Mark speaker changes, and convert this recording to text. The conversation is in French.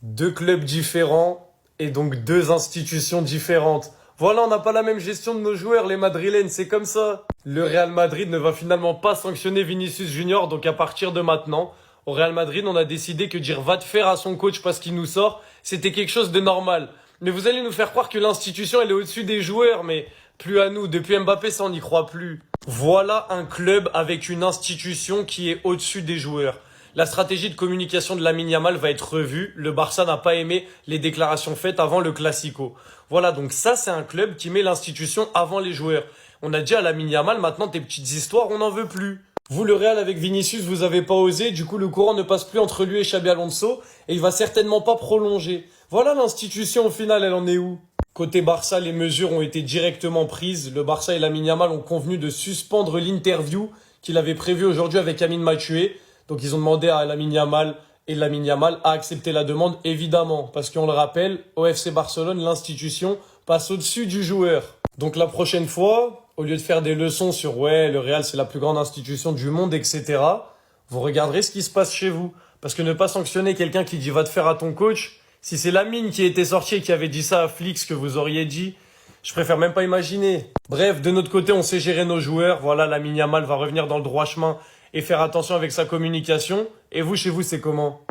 Speaker 1: Deux clubs différents et donc deux institutions différentes. Voilà, on n'a pas la même gestion de nos joueurs, les Madrilènes, c'est comme ça. Le Real Madrid ne va finalement pas sanctionner Vinicius Junior, donc à partir de maintenant, au Real Madrid, on a décidé que dire va te faire à son coach parce qu'il nous sort, c'était quelque chose de normal. Mais vous allez nous faire croire que l'institution, elle est au-dessus des joueurs, mais plus à nous. Depuis Mbappé, ça, on n'y croit plus. Voilà un club avec une institution qui est au-dessus des joueurs. La stratégie de communication de Lamine Yamal va être revue. Le Barça n'a pas aimé les déclarations faites avant le Classico. Voilà, donc ça, c'est un club qui met l'institution avant les joueurs. On a dit à Lamine Yamal, maintenant tes petites histoires, on n'en veut plus. Vous, le Real, avec Vinicius, vous avez pas osé. Du coup, le courant ne passe plus entre lui et Xabi Alonso. Et il va certainement pas prolonger. Voilà l'institution, au final, elle en est où? Côté Barça, les mesures ont été directement prises. Le Barça et Lamine Yamal ont convenu de suspendre l'interview qu'il avait prévue aujourd'hui avec Amine Mathieu. Donc ils ont demandé à Lamine Yamal et Lamine Yamal a accepté la demande, évidemment. Parce qu'on le rappelle, au FC Barcelone, l'institution passe au-dessus du joueur. Donc la prochaine fois, au lieu de faire des leçons sur ouais, le Real c'est la plus grande institution du monde, etc., vous regarderez ce qui se passe chez vous. Parce que ne pas sanctionner quelqu'un qui dit va te faire à ton coach, si c'est Lamine qui était sorti et qui avait dit ça à Flix que vous auriez dit, je préfère même pas imaginer. Bref, de notre côté, on sait gérer nos joueurs. Voilà, Lamine Yamal va revenir dans le droit chemin et faire attention avec sa communication. Et vous, chez vous, c'est comment?